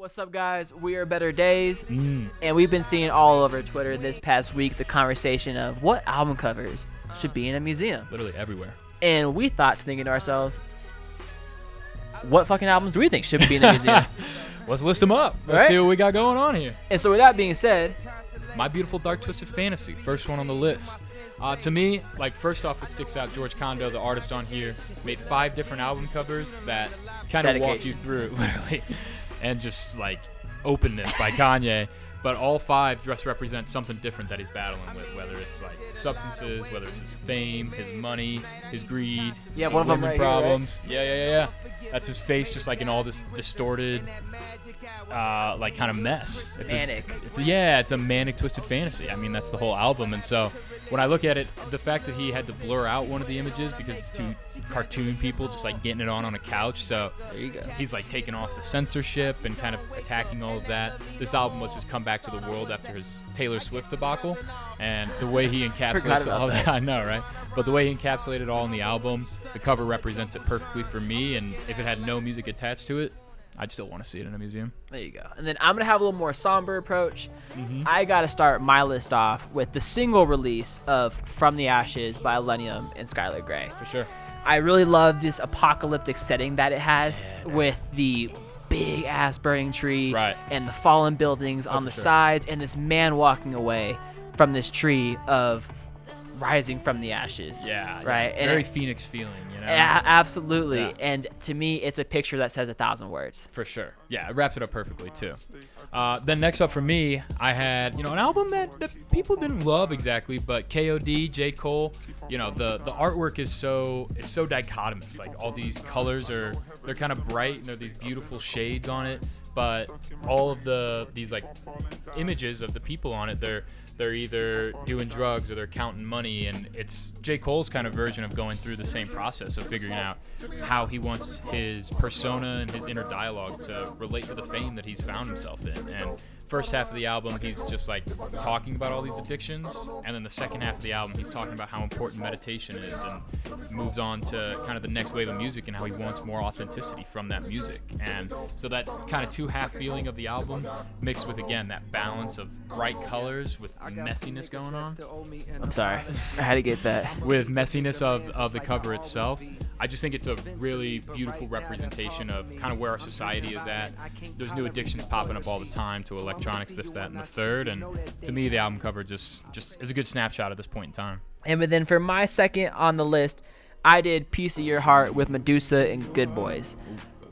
What's up, guys? We are Better Days, and we've been seeing all over Twitter this past week the conversation of what album covers should be in a museum. Literally everywhere. And we thought, thinking to ourselves, what fucking albums do we think should be in a museum? Let's list them up. Let's see what we got going on here. And so with that being said, My Beautiful Dark Twisted Fantasy, first one on the list. To me, first off, what sticks out, George Condo, the artist on here, made 5 different album covers that kind of walk you through, literally, and just, openness by Kanye. But all 5 just represent something different that he's battling with, whether it's, substances, whether it's his fame, his money, his greed, one of them right problems. Here, right? Yeah. That's his face, just, in all this distorted, kind of mess. It's manic. It's a manic, twisted fantasy. I mean, that's the whole album. And so when I look at it, the fact that he had to blur out one of the images because it's 2 cartoon people just getting it on a couch. So there you go. He's taking off the censorship and kind of attacking all of that. This album was his comeback to the world after his Taylor Swift debacle, and the way he encapsulates all that. I know, right? But the way he encapsulated it all in the album, the cover represents it perfectly for me. And if it had no music attached to it, I'd still want to see it in a museum. There you go. And then I'm going to have a little more somber approach. I got to start my list off with the single release of From the Ashes by Illenium and Skylar Grey. For sure. I really love this apocalyptic setting that it has with the big-ass burning tree and the fallen buildings on the sides and this man walking away from this tree of rising from the ashes. Yeah. Right? Very Phoenix feeling, you know? Absolutely. Yeah. And to me, it's a picture that says 1,000 words. For sure. Yeah, it wraps it up perfectly, too. Then next up for me, I had, an album that people didn't love exactly, but KOD, J. Cole, the artwork is so dichotomous. All these colors they're kind of bright, and there are these beautiful shades on it, but all of these images of the people on it, they're either doing drugs or they're counting money, and it's J. Cole's kind of version of going through the same process of figuring out how he wants his persona and his inner dialogue to relate to the fame that he's found himself in. And first half of the album, he's just talking about all these addictions, and then the second half of the album, he's talking about how important meditation is, and moves on to kind of the next wave of music and how he wants more authenticity from that music. And so that kind of 2-half feeling of the album mixed with, again, that balance of bright colors with messiness going on. I'm sorry. I had to get that. With messiness of the cover itself. I just think it's a really beautiful representation of kind of where our society is at. There's new addictions popping up all the time to electronics, this, that, and the third. And to me, the album cover just is a good snapshot at this point in time. And then for my second on the list, I did Piece of Your Heart with Meduza and Good Boys.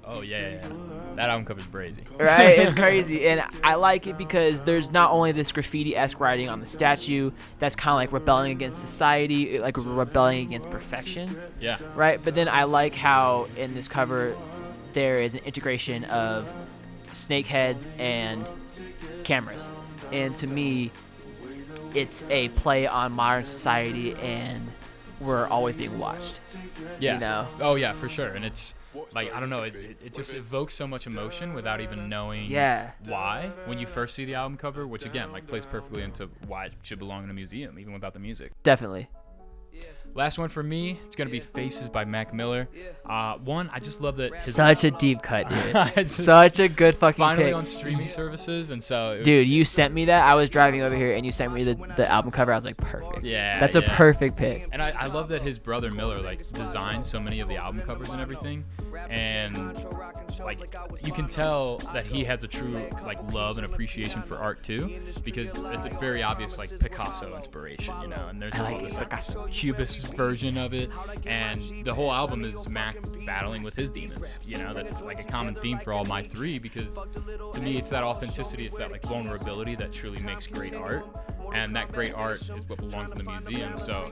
Oh, yeah. That album cover's brazy. Right? It's crazy. And I like it because there's not only this graffiti-esque writing on the statue that's kind of rebelling against society, rebelling against perfection. Yeah. Right? But then I like how in this cover there is an integration of snake heads and cameras. And to me, it's a play on modern society, and we're always being watched. Yeah. Oh, yeah, for sure. And it's I don't know, it just evokes so much emotion without even knowing why when you first see the album cover, which again plays perfectly into why it should belong in a museum even without the music. Definitely. Last one for me, it's going to be Faces by Mac Miller. One, I just love that. Such a deep cut, dude. Such a good fucking finally pick. On streaming services, and so... Dude, you sent me that. I was driving over here, and you sent me the album cover. I was like, perfect. Yeah. That's a perfect pick. And I love that his brother Miller, designed so many of the album covers and everything. And, you can tell that he has a true, love and appreciation for art, too. Because it's a very obvious, Picasso inspiration, And there's all this, Cubist version of it, and the whole album is Mac battling with his demons. That's a common theme for all my 3, because to me it's that authenticity, it's that vulnerability that truly makes great art, and that great art is what belongs in the museum. So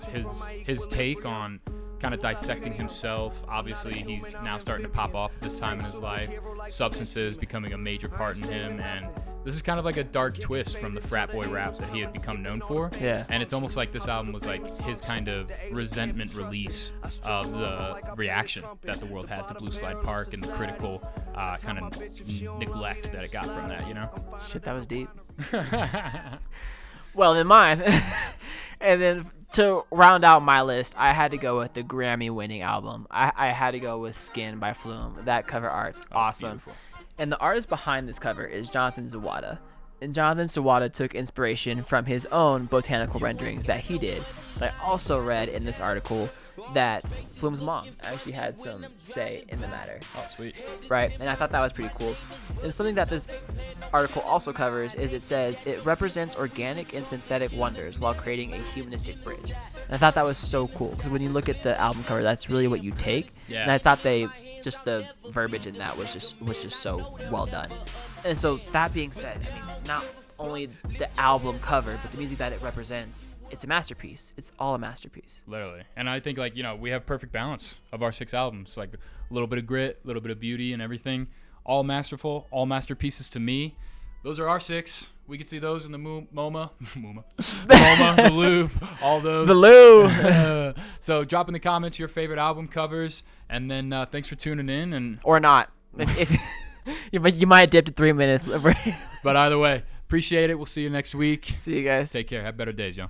his take on kind of dissecting himself, obviously he's now starting to pop off at this time in his life, substances becoming a major part in him, and this is kind of a dark twist from the frat boy rap that he had become known for. Yeah. And it's almost like this album was his kind of resentment release of the reaction that the world had to Blue Slide Park and the critical kind of neglect that it got from that, Shit, that was deep. Well, then mine. And then to round out my list, I had to go with the Grammy-winning album. I had to go with Skin by Flume. That cover art's awesome. Beautiful. And the artist behind this cover is Jonathan Zawada. And Jonathan Zawada took inspiration from his own botanical renderings that he did. But I also read in this article that Flume's mom actually had some say in the matter. Oh, sweet. Right? And I thought that was pretty cool. And something that this article also covers is it says it represents organic and synthetic wonders while creating a humanistic bridge. And I thought that was so cool because when you look at the album cover, that's really what you take. Yeah. And I thought just the verbiage in that was just so well done. And so that being said, I mean, not only the album cover, but the music that it represents, it's a masterpiece. It's all a masterpiece. Literally. And I think, like, you know, we have perfect balance of our 6 albums. Like, a little bit of grit, a little bit of beauty and everything. All masterful, all masterpieces to me. Those are our 6. We can see those in the MoMA, the Louvre, all those. The Louvre. So drop in the comments your favorite album covers. And then thanks for tuning in. And or not. If you might have dipped at 3 minutes. But either way, appreciate it. We'll see you next week. See you guys. Take care. Have better days, y'all.